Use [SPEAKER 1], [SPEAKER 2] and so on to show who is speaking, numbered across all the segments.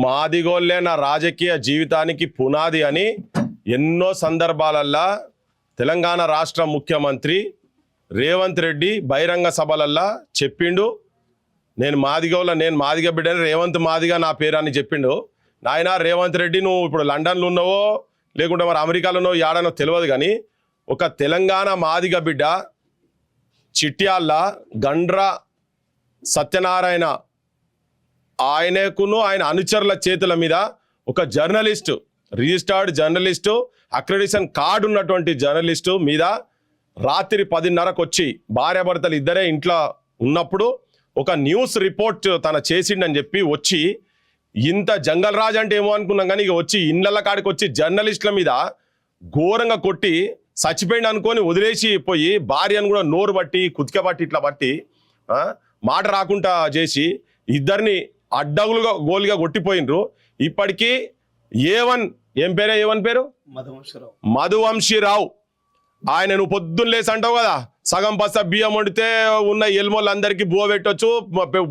[SPEAKER 1] మాదిగోళ్ళే నా రాజకీయ జీవితానికి పునాది అని ఎన్నో సందర్భాలల్లా తెలంగాణ రాష్ట్ర ముఖ్యమంత్రి రేవంత్ రెడ్డి బహిరంగ సభలల్లా చెప్పిండు. నేను మాదిగ బిడ్డని, రేవంత్ మాదిగా నా పేరు అని చెప్పిండు. నాయన రేవంత్ రెడ్డి, నువ్వు ఇప్పుడు లండన్లో ఉన్నావో లేకుంటే మరి అమెరికాలో ఉన్నావో ఏడానో తెలియదు, కానీ ఒక తెలంగాణ మాదిగ బిడ్డ చిట్యాల గండ్ర సత్యనారాయణ ఆయనకును ఆయన అనుచరుల చేతుల మీద ఒక journalist, registered journalist, accreditation card ఉన్నటువంటి జర్నలిస్టు మీద రాత్రి 10:30కు వచ్చి భార్యాభర్తలు ఇద్దరే ఇంట్లో ఉన్నప్పుడు ఒక న్యూస్ రిపోర్ట్ తన చేసిండని చెప్పి వచ్చి, ఇంత జంగల్ రాజ్ అంటే ఏమో అనుకున్నాం కానీ ఇక వచ్చి ఇళ్ళ కాడికి వచ్చి జర్నలిస్టుల మీద ఘోరంగా కొట్టి చచ్చిపోయింది అనుకొని వదిలేసి పోయి భార్యను కూడా నోరు బట్టి కుతిక బట్టి ఇట్లా బట్టి మాట రాకుండా చేసి ఇద్దరిని అడ్డగులుగా గోలుగా కొట్టిపోయినరు. ఇప్పటికీ ఏం పేరు మధువంశీరావు. ఆయన నువ్వు పొద్దున్న లేసి అంటావు కదా, సగం బస్స బియ్యం వండితే ఉన్న ఎల్మోళ్ళందరికీ బువ పెట్టొచ్చు,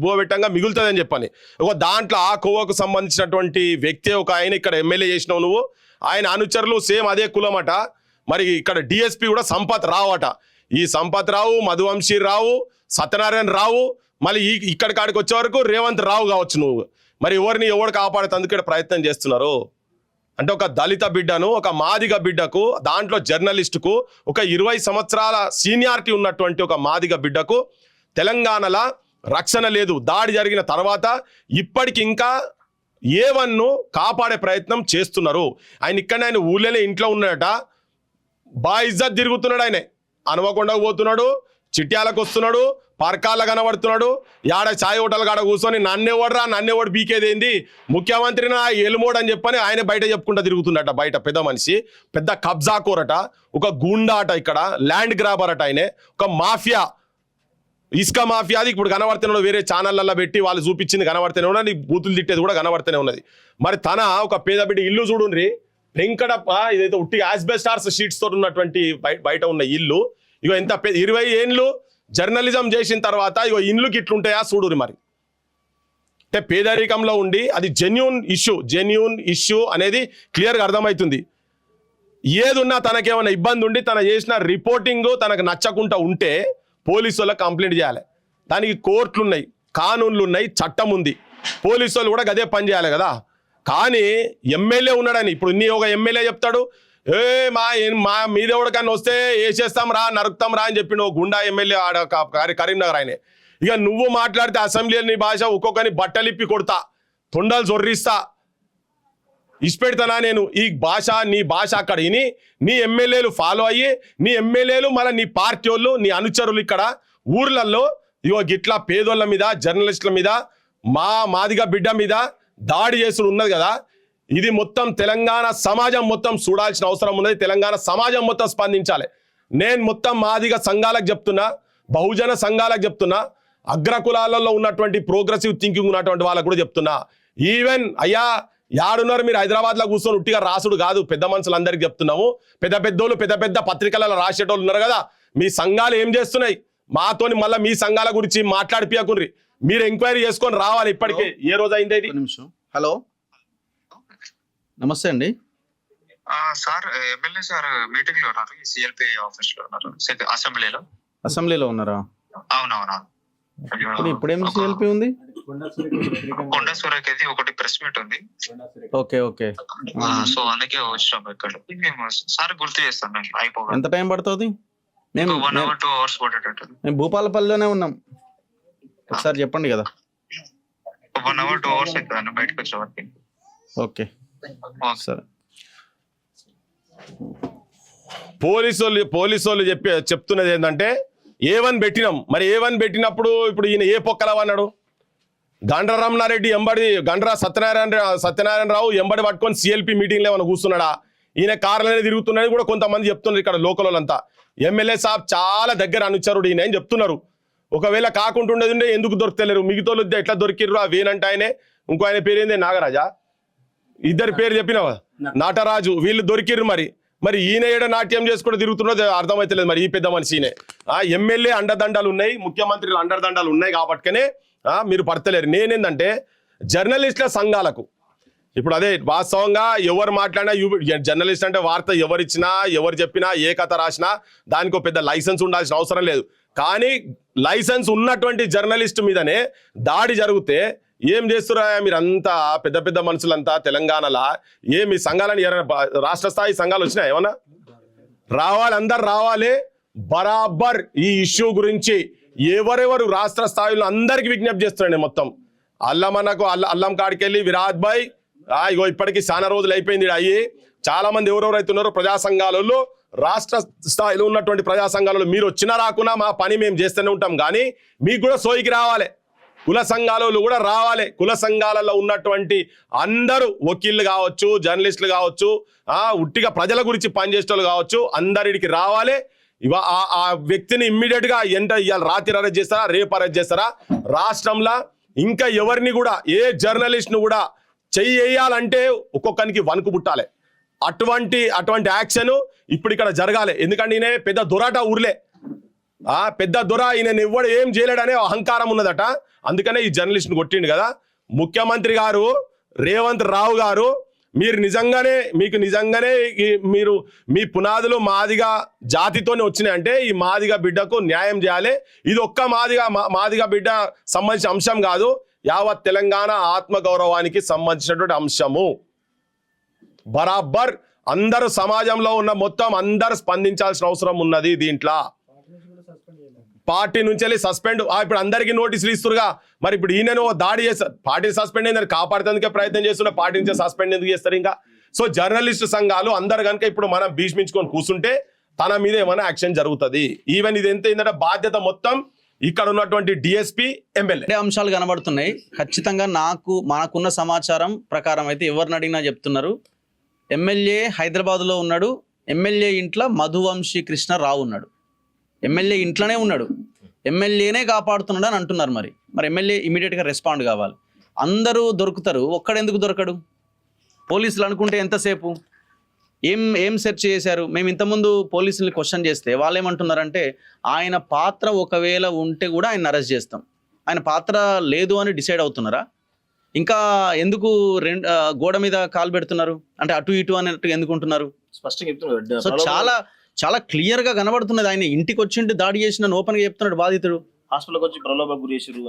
[SPEAKER 1] బువ పెట్టంగా మిగులుతుందని చెప్పని ఒక దాంట్లో ఆ కోవకు సంబంధించినటువంటి వ్యక్తి ఒక ఆయన ఇక్కడ ఎమ్మెల్యే చేసినావు నువ్వు. ఆయన అనుచరులు సేమ్ అదే కులమట. మరి ఇక్కడ డిఎస్పీ కూడా సంపత్ రావు అట. ఈ సంపత్ రావు, మధువంశీరావు, సత్యనారాయణ రావు, మళ్ళీ ఇక్కడ కాడికి వచ్చే వరకు రేవంత్ రావు కావచ్చు నువ్వు. మరి ఎవరు కాపాడేందుకు ప్రయత్నం చేస్తున్నారు అంటే ఒక దళిత బిడ్డను, ఒక మాదిగ బిడ్డకు, దాంట్లో జర్నలిస్టుకు, ఒక 20 సంవత్సరాల సీనియారిటీ ఉన్నటువంటి ఒక మాదిగ బిడ్డకు తెలంగాణలో రక్షణ లేదు. దాడి జరిగిన తర్వాత ఇప్పటికి ఇంకా ఏవన్ను కాపాడే ప్రయత్నం చేస్తున్నారు. ఆయన ఊళ్ళోనే ఇంట్లో ఉన్నాడట, ఇజ్జత్ తిరుగుతున్నాడు. ఆయనే అనువకొండకు పోతున్నాడు, చిట్యాలకు వస్తున్నాడు, పర్కాళ్ళ కనబడుతున్నాడు, యాడ ఛాయ్ హోటల్ కాడ కూర్చొని నన్నెవడు బీకేదేంది ముఖ్యమంత్రి నా ఎలుమోడు అని చెప్పని ఆయన బయట చెప్పుకుంటా తిరుగుతుండట. బయట పెద్ద మనిషి, పెద్ద కబ్జా కోరట, ఒక గుండా అట, ఇక్కడ ల్యాండ్ గ్రాబర్ అట. ఆయనే ఒక మాఫియా, ఇసుక మాఫియా. అది ఇప్పుడు కనబడుతున్నాడు, వేరే ఛానళ్ళల్లో పెట్టి వాళ్ళు చూపించింది కనబడుతూనే ఉన్నది, బూతులు తిట్టేది కూడా కనబడుతూనే ఉన్నది. మరి తన ఒక పేద బిడ్డ ఇల్లు చూడుండ్రి, వెంకటప్ప, ఇదైతే ఉట్టి యాస్బెస్టార్స్ షీట్స్ తో ఉన్నటువంటి బయట ఉన్న ఇల్లు. ఇగో ఎంత 20 ఏళ్ళు జర్నలిజం చేసిన తర్వాత ఇగో ఇండ్లుకి ఇట్లుంటాయా చూడురి. మరి అంటే పేదరికంలో ఉండి అది జెన్యూన్ ఇష్యూ అనేది క్లియర్గా అర్థమవుతుంది. ఏదున్నా తనకేమైనా ఇబ్బంది ఉండి తన చేసిన రిపోర్టింగ్ తనకు నచ్చకుండా ఉంటే పోలీసు వాళ్ళకి కంప్లైంట్ చేయాలి. దానికి కోర్టులు ఉన్నాయి, కానూన్లు ఉన్నాయి, చట్టం ఉంది. పోలీసు వాళ్ళు కూడా అదే పని చేయాలి కదా. కానీ ఎమ్మెల్యే ఉన్నాడని ఇప్పుడు ఒక ఎమ్మెల్యే చెప్తాడు, మా మీదెవడికన్నా వస్తే వేసేస్తాం రా, నరుకుతాం రా అని చెప్పిండు గుండా ఎమ్మెల్యే ఆడ కరీంనగర్ ఆయనే. ఇక నువ్వు మాట్లాడితే అసెంబ్లీలో నీ భాష ఒక్కొక్కరిని బట్టలిప్పి కొడతా, తొండలు జొర్రిస్తా, ఇష్టపెడతానా నేను. ఈ భాష నీ భాష అక్కడ విని నీ ఎమ్మెల్యేలు ఫాలో అయ్యి, నీ ఎమ్మెల్యేలు మళ్ళీ నీ పార్టీ వాళ్ళు, నీ అనుచరులు ఇక్కడ ఊర్లలో ఇగో గిట్లా పేదోళ్ళ మీద, జర్నలిస్టుల మీద, మాదిగ బిడ్డ మీద దాడి చేసుడు ఉన్నది కదా. ఇది మొత్తం తెలంగాణ సమాజం మొత్తం చూడాల్సిన అవసరం ఉన్నది. తెలంగాణ సమాజం మొత్తం స్పందించాలి. నేను మొత్తం మాదిగ సంఘాలకు చెప్తున్నా, బహుజన సంఘాలకు చెప్తున్నా, అగ్రకులాలలో ఉన్నటువంటి ప్రోగ్రెసివ్ థింకింగ్ ఉన్నటువంటి వాళ్ళకు కూడా చెప్తున్నా. ఈవెన్ అయ్యా యాడున్నారు మీరు, హైదరాబాద్లో కూర్చొని ఉట్టిగా రాసుడు కాదు, పెద్ద మనుషులందరికీ చెప్తున్నాము. పెద్ద పెద్ద పత్రికలలో రాసేటోళ్ళు ఉన్నారు కదా, మీ సంఘాలు ఏం చేస్తున్నాయి మాతోని మళ్ళీ మీ సంఘాల గురించి మాట్లాడిపియకుర్రి. మీరు ఎంక్వైరీ చేసుకొని రావాలి. ఇప్పటికే ఏ రోజు అయింది ఇది.
[SPEAKER 2] హలో, నమస్తే అండి
[SPEAKER 3] సార్. ఎమ్మెల్యే సార్ మీటింగ్ లో ఉన్నారు, సిఎల్పి ఆఫీస్ లో ఉన్నారు, అసెంబ్లీలో ఉన్నారా? అవునవునా.
[SPEAKER 2] ఇప్పుడేం సిఎల్పి ఉంది?
[SPEAKER 3] కొండ సూరకేది ఒకటి ప్రెస్ మీట్ ఉంది.
[SPEAKER 2] Okay okay.
[SPEAKER 3] సో అందుకే వచ్చినాం ఇక్కడ. మేము సార్ గుర్తు చేస్తాం, మేము అయిపోయి.
[SPEAKER 2] ఎంత టైం పడుతుంది? మేము
[SPEAKER 3] 1 hour 2 hours పడేటట్టు.
[SPEAKER 2] మేము భూపాలపల్లిలోనే ఉన్నాం, ఒకసారి చెప్పండి కదా.
[SPEAKER 3] 1 hour 2 hours అవుతుంది బయటకు వచ్చే వరకు.
[SPEAKER 2] ఓకే సరే.
[SPEAKER 1] పోలీసు వాళ్ళు చెప్తున్నది ఏంటంటే A1 పెట్టినాం. మరి A1 పెట్టినప్పుడు ఇప్పుడు ఈయన ఏ పొక్కలవ అన్నాడు? గండ్ర రమణారెడ్డి గండ్ర సత్యనారాయణ రావు ఎంబడి పట్టుకొని సిఎల్పి మీటింగ్లో ఏమైనా కూర్చున్నాడా? ఈయన కార్లనే తిరుగుతున్నది కూడా కొంతమంది చెప్తున్నారు ఇక్కడ లోకల్ వాళ్ళంతా. ఎమ్మెల్యే సాబ్ చాలా దగ్గర అనుచరుడు ఈయన అని చెప్తున్నారు. ఒకవేళ కాకుంటుండేది ఎందుకు దొరుకుతలేరు? మిగతాలు ఎట్లా దొరికిర్రు? ఆ వేనంటే ఆయనే, ఇంకో ఆయన పేరు ఏంది, నాగరాజా, ఇద్దరు పేరు చెప్పినావా, నాటరాజు, వీళ్ళు దొరికిర్రు. మరి ఈయన ఏడ నాట్యం చేసుకుంటూ తిరుగుతున్నది అర్థమైతలేదు. మరి ఈ పెద్ద మనిషినే ఎమ్మెల్యే అండదండాలు ఉన్నాయి, ముఖ్యమంత్రులు అండదండాలు ఉన్నాయి కాబట్టినే మీరు పడతలేరు. నేనేందంటే జర్నలిస్టుల సంఘాలకు ఇప్పుడు అదే వాస్తవంగా ఎవరు మాట్లాడినా జర్నలిస్ట్ అంటే వార్త ఎవరిచ్చినా ఎవరు చెప్పినా ఏ కథ రాసినా దానికి ఒక పెద్ద లైసెన్స్ ఉండాల్సిన అవసరం లేదు. కానీ లైసెన్స్ ఉన్నటువంటి జర్నలిస్ట్ మీదనే దాడి జరిగితే ఏం చేస్తురా మీరంతా పెద్ద పెద్ద మనుషులంతా తెలంగాణలో మీ సంఘాలని రాష్ట్ర స్థాయి సంఘాలు వచ్చినాయి ఏమన్నా? రావాలి, అందరు రావాలి. బరాబర్ ఈ ఇష్యూ గురించి ఎవరెవరు రాష్ట్ర స్థాయిలో అందరికి విజ్ఞప్తి చేస్తున్నాండి. మొత్తం అల్లమన్నకు అల్లం కాడికెళ్ళి విరాట్ భాయ్ ఇగో ఇప్పటికీ చాలా రోజులు అయిపోయింది అయ్యి. చాలా మంది ఎవరెవరు అవుతున్నారో ప్రజా సంఘాలలో రాష్ట్ర స్థాయిలో ఉన్నటువంటి ప్రజా సంఘాలలో మీరు వచ్చినా రాకున్నా మా పని మేము చేస్తూనే ఉంటాం. కానీ మీకు కూడా సోయికి రావాలి, కుల సంఘాలలో కూడా రావాలి. కుల సంఘాలలో ఉన్నటువంటి అందరూ వకీళ్ళు కావచ్చు, జర్నలిస్టులు కావచ్చు, ఉట్టిగా ప్రజల గురించి పనిచేసే వాళ్ళు కావచ్చు, అందరికి రావాలి. ఆ వ్యక్తిని ఇమ్మీడియట్ గా ఇవాళ రాత్రి అరెస్ట్ చేస్తారా, రేపు అరెస్ట్ చేస్తారా? రాష్ట్రంలో ఇంకా ఎవరిని కూడా ఏ జర్నలిస్ట్ ను కూడా చెయ్యాలంటే ఒక్కొక్కరికి వణుకు పుట్టాలి. అటువంటి యాక్షన్ ఇప్పుడు ఇక్కడ జరగాలి. ఎందుకంటే ఈయన పెద్ద దొరాట ఊర్లే, పెద్ద దొర, ఈయన ఎవడు ఏం చేయలేడనే అహంకారం ఉన్నదట. అందుకనే ఈ జర్నలిస్ట్ ను కొట్టిండు కదా. ముఖ్యమంత్రి గారు రేవంత్ రావు గారు మీకు నిజంగానే మీరు మీ పునాదులు మాదిగా జాతితోనే వచ్చినాయంటే ఈ మాదిగా బిడ్డకు న్యాయం చేయాలి. ఇది ఒక్క మాదిగా బిడ్డ సంబంధించిన అంశం కాదు, యావత్ తెలంగాణ ఆత్మగౌరవానికి సంబంధించినటువంటి అంశము. బరాబర్ అందరూ సమాజంలో ఉన్న మొత్తం అందరూ స్పందించాల్సిన అవసరం ఉన్నది. దీంట్లో పార్టీ నుంచి వెళ్ళి సస్పెండ్, ఇప్పుడు అందరికీ నోటీసులు ఇస్తురుగా. మరి ఇప్పుడు ఈయనను దాడి చేస్తారు, పార్టీ సస్పెండ్ అయిందని కాపాడుతుందికే ప్రయత్నం చేస్తున్న పార్టీ నుంచి సస్పెండ్ ఎందుకు చేస్తారు ఇంకా? సో జర్నలిస్టు సంఘాలు అందరు కనుక ఇప్పుడు మనం భీష్మించుకొని కూర్చుంటే తన మీద ఏమైనా యాక్షన్ జరుగుతుంది. ఈవెన్ ఇది ఎంత ఏంటంటే బాధ్యత మొత్తం ఇక్కడ ఉన్నటువంటి డిఎస్పీ ఎమ్మెల్యే
[SPEAKER 2] అంశాలు కనబడుతున్నాయి. ఖచ్చితంగా మనకున్న సమాచారం ప్రకారం అయితే ఎవరిని అడిగినా చెప్తున్నారు, ఎమ్మెల్యే హైదరాబాద్లో ఉన్నాడు, ఎమ్మెల్యే ఇంట్లో మధువంశీ కృష్ణరావు ఉన్నాడు, ఎమ్మెల్యే ఇంట్లోనే ఉన్నాడు, ఎమ్మెల్యేనే కాపాడుతున్నాడు అని అంటున్నారు. మరి ఎమ్మెల్యే ఇమీడియట్గా రెస్పాండ్ కావాలి. అందరూ దొరుకుతారు, ఒక్కడెందుకు దొరకడు? పోలీసులు అనుకుంటే ఎంతసేపు ఏం సెర్చ్ చేశారు? మేము ఇంతకుముందు పోలీసుల్ని క్వశ్చన్ చేస్తే వాళ్ళు ఏమంటున్నారంటే ఆయన పాత్ర ఒకవేళ ఉంటే కూడా ఆయన అరెస్ట్ చేస్తాం, ఆయన పాత్ర లేదు అని డిసైడ్ అవుతున్నారా? ఇంకా ఎందుకు గోడ మీద కాలు పెడుతున్నారు అంటే అటు ఇటు అన్నట్టు ఎందుకు ఉంటున్నారు?
[SPEAKER 4] స్పష్టంగా చెప్తున్నారు.
[SPEAKER 2] సో చాలా క్లియర్ గా కనబడుతున్నది. ఆయన ఇంటికి వచ్చిండి దాడి చేసిన ఓపెన్ గా చెప్తున్నాడు బాధితుడు.
[SPEAKER 4] హాస్పిటల్కి వచ్చి ప్రలోభ గురి చేసిరు.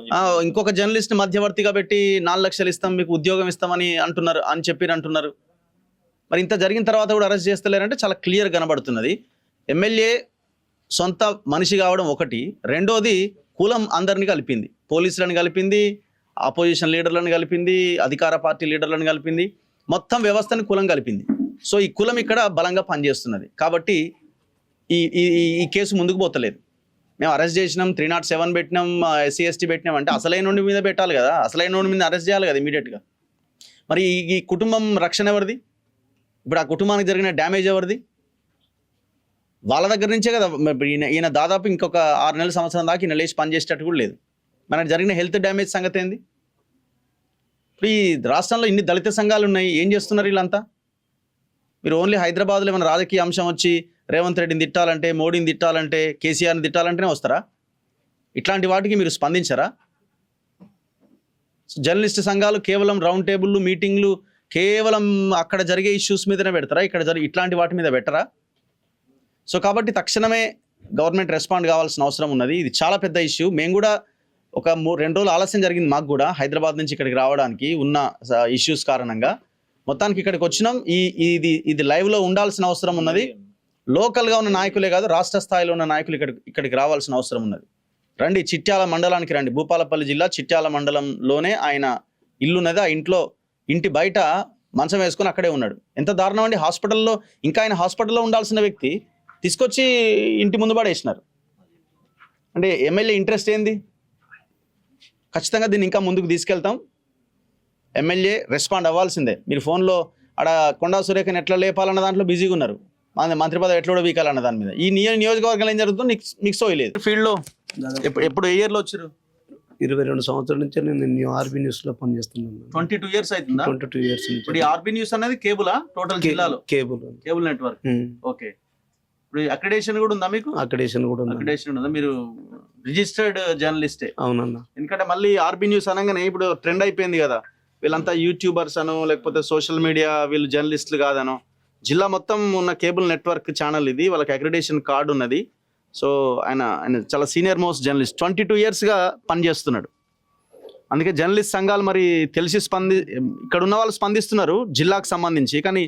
[SPEAKER 2] ఇంకొక జర్నలిస్ట్ మధ్యవర్తిగా పెట్టి 4 లక్షలు ఇస్తాం మీకు ఉద్యోగం ఇస్తామని అంటున్నారు. మరి ఇంత జరిగిన తర్వాత కూడా అరెస్ట్ చేస్తలేరంటే చాలా క్లియర్ కనబడుతున్నది. ఎమ్మెల్యే సొంత మనిషి కావడం ఒకటి, రెండోది కులం అందరిని కలిపింది, పోలీసులను కలిపింది, ఆపోజిషన్ లీడర్లను కలిపింది, అధికార పార్టీ లీడర్లను కలిపింది, మొత్తం వ్యవస్థని కులం కలిపింది. సో ఈ కులం ఇక్కడ బలంగా పనిచేస్తున్నది. కాబట్టి ఈ కేసు ముందుకు పోతలేదు. మేము అరెస్ట్ చేసినాం, 307 పెట్టినాం, SC ST పెట్టినాం అంటే అసలైన మీద పెట్టాలి కదా, అసలైన మీద అరెస్ట్ చేయాలి కదా ఇమీడియట్గా. మరి ఈ కుటుంబం రక్షణ ఎవరిది? ఇప్పుడు ఆ కుటుంబానికి జరిగిన డ్యామేజ్ ఎవరిది? వాళ్ళ దగ్గర నుంచే కదా. ఈయన దాదాపు ఇంకొక 6 నెలల సంవత్సరం దాకా ఈయన లేచి పనిచేసేటట్టు కూడా లేదు. మనకు జరిగిన హెల్త్ డ్యామేజ్ సంగతి ఏంది? ఇప్పుడు ఈ రాష్ట్రంలో ఇన్ని దళిత సంఘాలు ఉన్నాయి, ఏం చేస్తున్నారు వీళ్ళంతా? మీరు ఓన్లీ హైదరాబాద్లో ఏమైనా రాజకీయ అంశం వచ్చి రేవంత్ రెడ్డిని తిట్టాలంటే, మోడీని తిట్టాలంటే, కేసీఆర్ని తిట్టాలంటేనే వస్తారా? ఇట్లాంటి వాటికి మీరు స్పందించరా? జర్నలిస్ట్ సంఘాలు కేవలం రౌండ్ టేబుల్లు, మీటింగ్లు కేవలం అక్కడ జరిగే ఇష్యూస్ మీదనే పెడతారా? ఇట్లాంటి వాటి మీద పెట్టరా? సో కాబట్టి తక్షణమే గవర్నమెంట్ రెస్పాండ్ కావాల్సిన అవసరం ఉన్నది. ఇది చాలా పెద్ద ఇష్యూ. మేము కూడా ఒక 2 రోజులు ఆలస్యం జరిగింది మాకు కూడా హైదరాబాద్ నుంచి ఇక్కడికి రావడానికి ఉన్న ఇష్యూస్ కారణంగా. మొత్తానికి ఇక్కడికి వచ్చినాం. ఇది లైవ్లో ఉండాల్సిన అవసరం ఉన్నది. లోకల్గా ఉన్న నాయకులే కాదు, రాష్ట్ర స్థాయిలో ఉన్న నాయకులు ఇక్కడికి రావాల్సిన అవసరం ఉన్నది. రండి, చిట్యాల మండలానికి రండి. భూపాలపల్లి జిల్లా చిట్యాల మండలంలోనే ఆయన ఇల్లున్నది. ఆ ఇంటి బయట మంచం వేసుకొని అక్కడే ఉన్నాడు. ఎంత దారుణం అండి! హాస్పిటల్లో, ఇంకా ఆయన హాస్పిటల్లో ఉండాల్సిన వ్యక్తి తీసుకొచ్చి ఇంటి ముందు పడేసినారు. అంటే ఎమ్మెల్యే ఇంట్రెస్ట్ ఏంది? ఖచ్చితంగా దీన్ని ఇంకా ముందుకు తీసుకెళ్తాం. ఎమ్మెల్యే రెస్పాండ్ అవ్వాల్సిందే. మీరు ఫోన్లో ఆడ కొండా సురేఖని ఎట్లా లేపాలన్న దాంట్లో బిజీగా ఉన్నారు, మంత్రి పదవి ఎట్లా వీకాలన్న దాని మీద. ఈ నియోజకవర్గంలో ఏం జరుగుతుందో మిక్స్ అయ్యలేదు. ఫీల్డ్లో ఎప్పుడు ఏ ఇయర్లో వచ్చారు?
[SPEAKER 5] 22 సంవత్సరాల నుంచి నేను ఆర్బీ న్యూస్ లో పనిచేస్తున్నాను.
[SPEAKER 2] 22 years అవుతుందా?
[SPEAKER 5] 22 years నుంచి.
[SPEAKER 2] ఇప్పుడు ఆర్బీ న్యూస్ అనేది కేబులా? టోటల్ జిల్లాలో కేబుల్ నెట్వర్క్. ఓకే. ఇప్పుడు అక్రిడేషన్ కూడా ఉందా మీకు?
[SPEAKER 5] అక్రిడేషన్ కూడా ఉంది.
[SPEAKER 2] అక్రిడేషన్ ఉందా? మీరు రిజిస్టర్డ్ జర్నలిస్టే?
[SPEAKER 5] అవునన్నా.
[SPEAKER 2] ఎందుకంటే మళ్ళీ ఆర్బీ న్యూస్ అనగానే ఇప్పుడు ట్రెండ్ అయిపోయింది కదా, వీళ్ళంతా యూట్యూబర్స్ అనో లేకపోతే సోషల్ మీడియా వీళ్ళు జర్నలిస్టులు కాదనో, జిల్లా మొత్తం ఉన్న కేబుల్ నెట్వర్క్ ఛానల్ ఇది, వాళ్ళకి అక్రిడేషన్ కార్డు ఉన్నది. సో ఆయన చాలా సీనియర్ మోస్ట్ జర్నలిస్ట్, 22 yearsగా పనిచేస్తున్నాడు. అందుకే జర్నలిస్ట్ సంఘాలు మరి తెలిసి ఇక్కడ ఉన్న వాళ్ళు స్పందిస్తున్నారు జిల్లాకు సంబంధించి, కానీ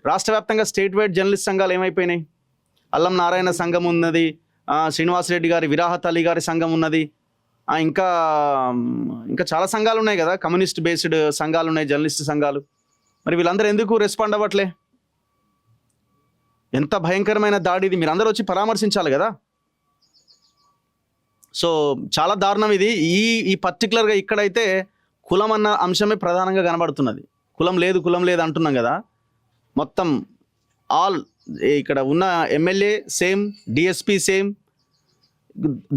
[SPEAKER 2] రాష్ట్ర వ్యాప్తంగా స్టేట్ వైడ్ జర్నలిస్ట్ సంఘాలు ఏమైపోయినాయి? అల్లం నారాయణ సంఘం ఉన్నది, శ్రీనివాసరెడ్డి గారి విరాహత్ అలీ గారి సంఘం ఉన్నది, ఇంకా చాలా సంఘాలు ఉన్నాయి కదా, కమ్యూనిస్ట్ బేస్డ్ సంఘాలు ఉన్నాయి, జర్నలిస్ట్ సంఘాలు. మరి వీళ్ళందరూ ఎందుకు రెస్పాండ్ అవ్వట్లే? ఎంత భయంకరమైన దాడి ఇది, మీరందరూ వచ్చి పరామర్శించాలి కదా. సో చాలా దారుణం ఇది. ఈ పర్టికులర్గా ఇక్కడైతే కులం అన్న అంశమే ప్రధానంగా కనబడుతున్నది. కులం లేదు అంటున్నాం కదా, మొత్తం ఆల్ ఇక్కడ ఉన్న ఎమ్మెల్యే సేమ్, డిఎస్పీ సేమ్,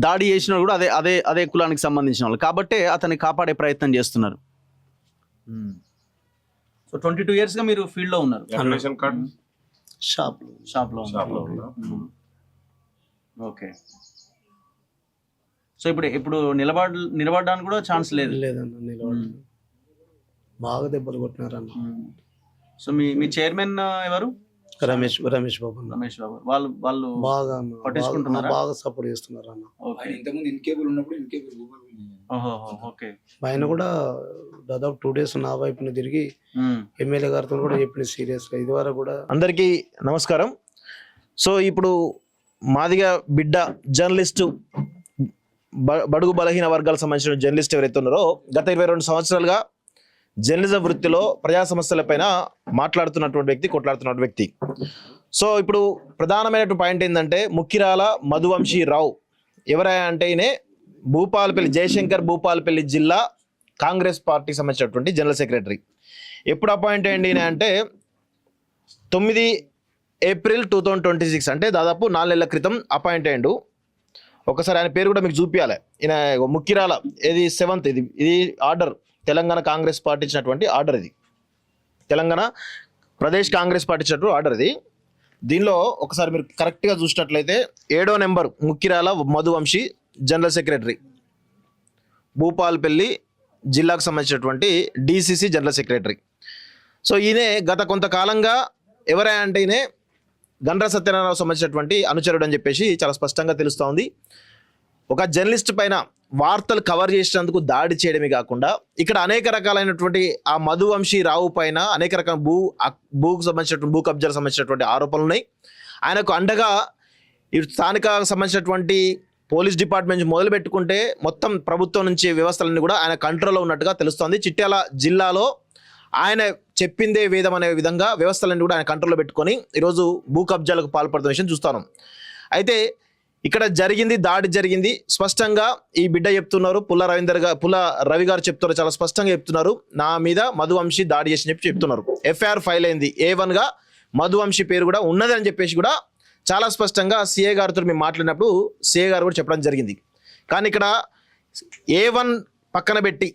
[SPEAKER 2] దాడి చేసిన కూడా అదే కులానికి సంబంధించిన వాళ్ళు కాబట్టే అతన్ని కాపాడే ప్రయత్నం చేస్తున్నారు. సో 22 yearsగా మీరు ఫీల్డ్లో ఉన్నారు,
[SPEAKER 1] రేషన్ కార్డ్
[SPEAKER 2] షాప్లో ఉన్నారు. ఓకే. సో ఇప్పుడు నిలబడడానికి కూడా ఛాన్స్
[SPEAKER 5] లేదన్న, నిలబడి బాగా దెబ్బలు కొట్టినారన్న.
[SPEAKER 2] సో మీ చైర్మన్ ఎవరు?
[SPEAKER 5] రమేష్ బాబు అన్న.
[SPEAKER 2] రమేష్ బాబు. వాళ్ళు
[SPEAKER 5] బాగా అన్న,
[SPEAKER 2] పట్టించుకుంటున్నారా?
[SPEAKER 5] బాగా సపోర్ట్ చేస్తున్నారు అన్న.
[SPEAKER 6] ఇంతకుముందు ఇన్కేబుల్ ఉన్నప్పుడు ఇన్కేబుల్
[SPEAKER 2] ఓకే.
[SPEAKER 5] ఆయన కూడా దాదాపు 2 days నా వైపున తిరిగి ఎమ్మెల్యే గారితో కూడా చెప్పిన సీరియస్గా, ఇది వరకు కూడా.
[SPEAKER 7] అందరికీ నమస్కారం. సో ఇప్పుడు మాదిగా బిడ్డ జర్నలిస్టు, బడుగు బలహీన వర్గాలకు సంబంధించిన జర్నలిస్ట్ ఎవరైతే ఉన్నారో గత 22 సంవత్సరాలుగా జర్నలిజం వృత్తిలో ప్రజా సమస్యలపైన మాట్లాడుతున్నటువంటి వ్యక్తి, కొట్లాడుతున్నటువంటి వ్యక్తి. సో ఇప్పుడు ప్రధానమైనటువంటి పాయింట్ ఏంటంటే ముక్కిరాల మధువంశీ రావు ఎవరైనా అంటే ఈయన భూపాలపల్లి, జయశంకర్ భూపాలపల్లి జిల్లా కాంగ్రెస్ పార్టీకి సంబంధించినటువంటి జనరల్ సెక్రటరీ. ఎప్పుడు అపాయింట్ అయ్యింది ఈయన అంటే 9 April 2026, అంటే దాదాపు 4 నెలల క్రితం అపాయింట్ అయ్యిండు. ఒకసారి ఆయన పేరు కూడా మీకు చూపించాలి. ఈయన ముక్కిరాల, ఇది 7th, ఇది ఆర్డర్, తెలంగాణ కాంగ్రెస్ పార్టీ ఇచ్చినటువంటి ఆర్డర్. ఇది తెలంగాణ ప్రదేశ్ కాంగ్రెస్ పార్టీ ఇచ్చినటువంటి ఆర్డర్. ఇది దీనిలో ఒకసారి మీరు కరెక్ట్గా చూసినట్లయితే 7వ number ముక్కిరాల Madhuvamsi general secretary, Bhupalpally జిల్లాకు సంబంధించినటువంటి డిసిసి జనరల్ సెక్రటరీ. సో ఈయన గత కొంతకాలంగా ఎవరైనా అంటే ఈయన గండ్ర సత్యనారాయణరావు సంబంధించినటువంటి అనుచరుడు అని చెప్పేసి చాలా స్పష్టంగా తెలుస్తూ ఉంది. ఒక జర్నలిస్ట్ పైన వార్తలు కవర్ చేసినందుకు దాడి చేయడమే కాకుండా ఇక్కడ అనేక రకాలైనటువంటి ఆ మధువంశీ రావు పైన అనేక రకాల భూకు సంబంధించినటువంటి భూ కబ్జాలకు సంబంధించినటువంటి ఆరోపణలు ఉన్నాయి. ఆయనకు అండగా ఈ స్థానిక సంబంధించినటువంటి పోలీస్ డిపార్ట్మెంట్ మొదలు పెట్టుకుంటే మొత్తం ప్రభుత్వం నుంచి వ్యవస్థలన్నీ కూడా ఆయన కంట్రోల్లో ఉన్నట్టుగా తెలుస్తోంది. చిట్యాల జిల్లాలో ఆయన చెప్పిందే వేదం అనే విధంగా వ్యవస్థలన్నీ కూడా ఆయన కంట్రోల్లో పెట్టుకొని ఈరోజు భూ కబ్జాలకు పాల్పడుతున్న విషయం చూస్తాను. అయితే ఇక్కడ దాడి జరిగింది స్పష్టంగా ఈ బిడ్డ చెప్తున్నారు, పుల్ల రవి గారు చెప్తున్నారు, చాలా స్పష్టంగా చెప్తున్నారు, నా మీద మధువంశీ దాడి చేసి చెప్తున్నారు. ఎఫ్ఐఆర్ ఫైల్ అయింది, A1గా మధువంశీ పేరు కూడా ఉన్నది అని చెప్పేసి కూడా చాలా స్పష్టంగా సిఏ గారితో మేము మాట్లాడినప్పుడు సిఏ గారు కూడా చెప్పడం జరిగింది. కానీ ఇక్కడ A1 పక్కన పెట్టి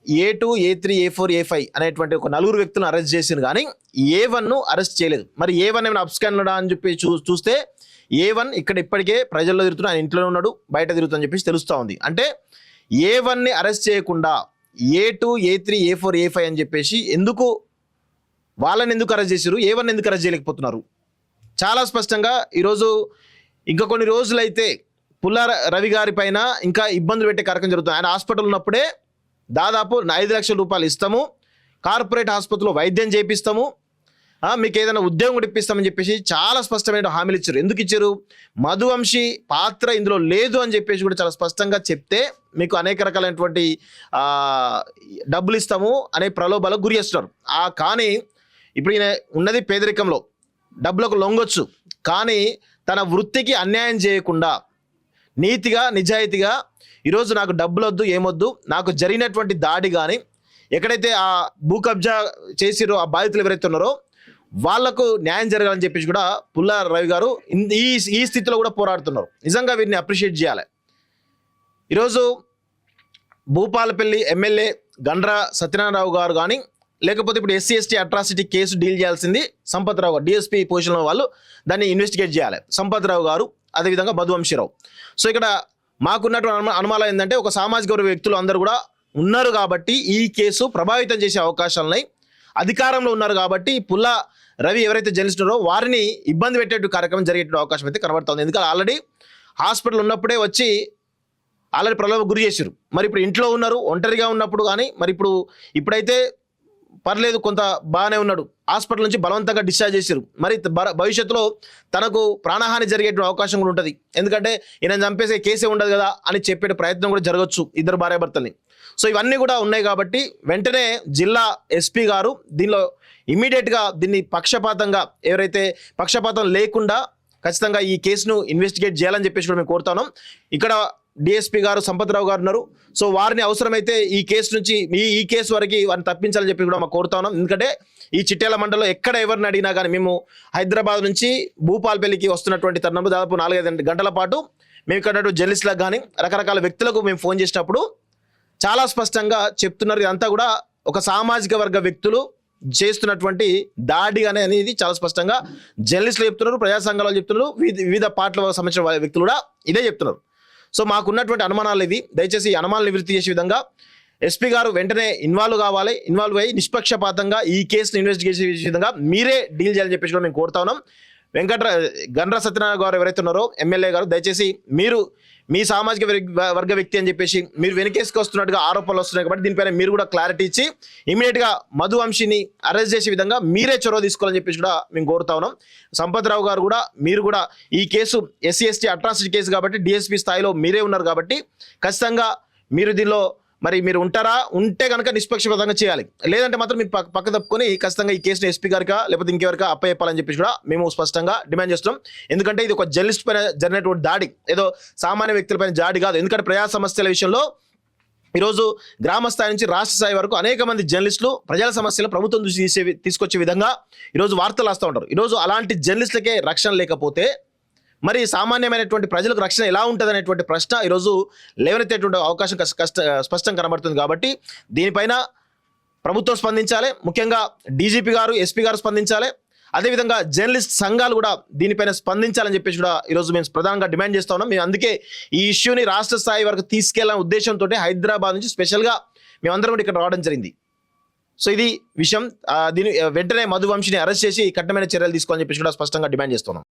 [SPEAKER 7] A2, A3, A4, A5 అనేటువంటి ఒక 4 వ్యక్తులను అరెస్ట్ చేసింది, కానీ A1ను అరెస్ట్ చేయలేదు. మరి A1 ఏమైనా అప్స్కాన్డా అని చెప్పి చూస్తే A1 ఇక్కడ ఇప్పటికే ప్రజల్లో తిరుగుతున్నా, ఆయన ఇంట్లోనే ఉన్నాడు, బయట తిరుగుతుందని చెప్పేసి తెలుస్తూ ఉంది. అంటే A1ని అరెస్ట్ చేయకుండా A2, A3, A4, A5 అని చెప్పేసి వాళ్ళని ఎందుకు అరెస్ట్ చేశారు, A1 ఎందుకు అరెస్ట్ చేయలేకపోతున్నారు? చాలా స్పష్టంగా ఈరోజు ఇంకా కొన్ని రోజులైతే పుల్ల రవి గారి పైన ఇంకా ఇబ్బందులు పెట్టే కార్యక్రమం జరుగుతుంది. ఆయన హాస్పిటల్ ఉన్నప్పుడే దాదాపు 5 లక్షల రూపాయలు ఇస్తాము, కార్పొరేట్ ఆసుపత్రిలో వైద్యం చేపిస్తాము, మీకు ఏదైనా ఉద్యోగం కూడా ఇప్పిస్తామని చెప్పేసి చాలా స్పష్టమైన హామీలు ఇచ్చారు. ఎందుకు ఇచ్చారు? మధువంశీ పాత్ర ఇందులో లేదు అని చెప్పేసి కూడా చాలా స్పష్టంగా చెప్తే మీకు అనేక రకాలైనటువంటి డబ్బులు ఇస్తాము అనే ప్రలోభాలకు గురి చేస్తున్నారు. కానీ ఇప్పుడు ఈయన ఉన్నది పేదరికంలో, డబ్బులకు లొంగొచ్చు, కానీ తన వృత్తికి అన్యాయం చేయకుండా నీతిగా నిజాయితీగా ఈరోజు నాకు డబ్బులు వద్దు, ఏమొద్దు, నాకు జరిగినటువంటి దాడి కానీ ఎక్కడైతే ఆ భూ కబ్జా చేసిరో ఆ బాధితులు ఎవరైతే ఉన్నారో వాళ్లకు న్యాయం జరగాలని చెప్పేసి కూడా పుల్ల రవి గారు ఈ స్థితిలో కూడా పోరాడుతున్నారు. నిజంగా వీరిని అప్రిషియేట్ చేయాలి. ఈరోజు భూపాలపల్లి ఎమ్మెల్యే గండ్ర సత్యనారాయణరావు గారు కానీ లేకపోతే ఇప్పుడు SC/ST అట్రాసిటీ కేసు డీల్ చేయాల్సింది సంపత్రావు గారు, DSP పొజిషన్లో వాళ్ళు దాన్ని ఇన్వెస్టిగేట్ చేయాలి, సంపత్రావు గారు, అదేవిధంగా మధువంశీరావు. సో ఇక్కడ మాకున్నటువంటి అనుమానం ఏంటంటే ఒక సామాజిక వర్గ వ్యక్తులు అందరూ కూడా ఉన్నారు కాబట్టి ఈ కేసు ప్రభావితం చేసే అవకాశాలున్నాయి. అధికారంలో ఉన్నారు కాబట్టి పుల్ల రవి ఎవరైతే జర్నలిస్ట్ ఉన్నారో వారిని ఇబ్బంది పెట్టే కార్యక్రమం జరిగే అవకాశం అయితే కనబడుతుంది. ఎందుకంటే ఆల్రెడీ హాస్పిటల్ ఉన్నప్పుడే వచ్చి ఆల్రెడీ ప్రలోభకు గురి చేశారు. మరి ఇప్పుడు ఇంట్లో ఉన్నారు, ఒంటరిగా ఉన్నప్పుడు కానీ మరి ఇప్పుడైతే పర్లేదు, కొంత బాగానే ఉన్నాడు, హాస్పిటల్ నుంచి బలవంతంగా డిశ్చార్జ్ చేశారు. మరి భవిష్యత్తులో తనకు ప్రాణహాని జరిగే అవకాశం కూడా ఉంటుంది. ఎందుకంటే ఈయన చంపేసే కేసే ఉండదు కదా అని చెప్పే ప్రయత్నం కూడా జరగవచ్చు ఇద్దరు భార్యాభర్తల్ని. సో ఇవన్నీ కూడా ఉన్నాయి కాబట్టి వెంటనే జిల్లా ఎస్పీ గారు దీనిలో ఇమీడియట్గా దీన్ని పక్షపాతంగా ఎవరైతే పక్షపాతం లేకుండా ఖచ్చితంగా ఈ కేసును ఇన్వెస్టిగేట్ చేయాలని చెప్పేసి కూడా మేము కోరుతున్నాం. ఇక్కడ డిఎస్పీ గారు సంపత్రావు గారు ఉన్నారు. సో వారిని అవసరమైతే ఈ కేసు నుంచి ఈ కేసు వరకు వారిని తప్పించాలని చెప్పి కూడా మాకు కోరుతా ఉన్నాం. ఎందుకంటే ఈ చిట్యాల మండలంలో ఎక్కడ ఎవరిని అడిగినా కానీ మేము హైదరాబాద్ నుంచి భూపాలపల్లికి వస్తున్నటువంటి తరుణంలో దాదాపు 4-5 గంటల పాటు మేము ఇక్కడ జర్నలిస్టులకు కానీ రకరకాల వ్యక్తులకు మేము ఫోన్ చేసినప్పుడు చాలా స్పష్టంగా చెప్తున్నారు. ఇదంతా కూడా ఒక సామాజిక వర్గ వ్యక్తులు చేస్తున్నటువంటి దాడి అనేది చాలా స్పష్టంగా జర్నలిస్టులు చెప్తున్నారు, ప్రజా సంఘాలు చెప్తున్నారు, వివిధ పార్టీలకు సంబంధించిన వ్యక్తులు కూడా ఇదే చెప్తున్నారు. సో మాకున్నటువంటి అనుమానాలు ఇవి. దయచేసి ఈ అనుమానాలు నివృత్తి చేసే విధంగా ఎస్పీ గారు వెంటనే ఇన్వాల్వ్ అయ్యి నిష్పక్షపాతంగా ఈ కేసును ఇన్వెస్టిగేట్ చేసే విధంగా మీరే డీల్ చేయాలని చెప్పేసి కూడా మేము కోరుతా ఉన్నాం. గండ్ర సత్యనారాయణ గారు ఎవరైతే ఉన్నారో ఎమ్మెల్యే గారు, దయచేసి మీరు మీ సామాజిక వర్గ వ్యక్తి అని చెప్పేసి మీరు వెనకేసుకు వస్తున్నట్టుగా ఆరోపణలు వస్తున్నాయి కాబట్టి దీనిపైన మీరు కూడా క్లారిటీ ఇచ్చి ఇమీడియట్గా మధు వంశీని అరెస్ట్ చేసే విధంగా మీరే చొరవ తీసుకోవాలని చెప్పేసి కూడా మేము కోరుతా ఉన్నాం. సంపత్రావు గారు కూడా మీరు కూడా ఈ కేసు SC/ST అట్రాసిటీ కేసు కాబట్టి DSP స్థాయిలో మీరే ఉన్నారు కాబట్టి ఖచ్చితంగా మీరు దీనిలో మరి మీరు ఉంటారా, ఉంటే కనుక నిష్పక్షపాతంగా చేయాలి, లేదంటే మాత్రం మీరు పక్క తప్పుకొని ఖచ్చితంగా ఈ కేసును ఎస్పీ గారికా లేకపోతే ఇంకెవరికా అప్పచెప్పాలని చెప్పేసి కూడా మేము స్పష్టంగా డిమాండ్ చేస్తున్నాం. ఎందుకంటే ఇది ఒక జర్నలిస్ట్ పైన జరిగినటువంటి దాడి, ఏదో సామాన్య వ్యక్తులపైన దాడి కాదు. ఎందుకంటే ప్రజా సమస్యల విషయంలో ఈరోజు గ్రామ స్థాయి నుంచి రాష్ట్ర స్థాయి వరకు అనేక మంది జర్నలిస్టులు ప్రజల సమస్యలు ప్రభుత్వం తీసుకొచ్చే విధంగా ఈరోజు వార్తలు రాస్తూ ఉంటారు. ఈరోజు అలాంటి జర్నలిస్టులకే రక్షణ లేకపోతే మరి సామాన్యమైనటువంటి ప్రజలకు రక్షణ ఎలా ఉంటుంది అనేటువంటి ప్రశ్న ఈరోజు లేవనెత్తేటువంటి అవకాశం స్పష్టంగా కనబడుతుంది. కాబట్టి దీనిపైన ప్రభుత్వం స్పందించాలి, ముఖ్యంగా డీజీపీ గారు, ఎస్పీ గారు స్పందించాలి. అదేవిధంగా జర్నలిస్ట్ సంఘాలు కూడా దీనిపైన స్పందించాలని చెప్పేసి కూడా ఈరోజు మేము ప్రధానంగా డిమాండ్ చేస్తా ఉన్నాం. మేము అందుకే ఈ ఇష్యూని రాష్ట్ర స్థాయి వరకు తీసుకెళ్లాలనే ఉద్దేశంతో హైదరాబాద్ నుంచి స్పెషల్గా మేమందరం కూడా ఇక్కడ రావడం జరిగింది. సో ఇది విషయం. దీని వెంటనే మధు వంశీని అరెస్ట్ చేసి కఠినమైన చర్యలు తీసుకోవాలని చెప్పేసి కూడా స్పష్టంగా డిమాండ్ చేస్తున్నాం.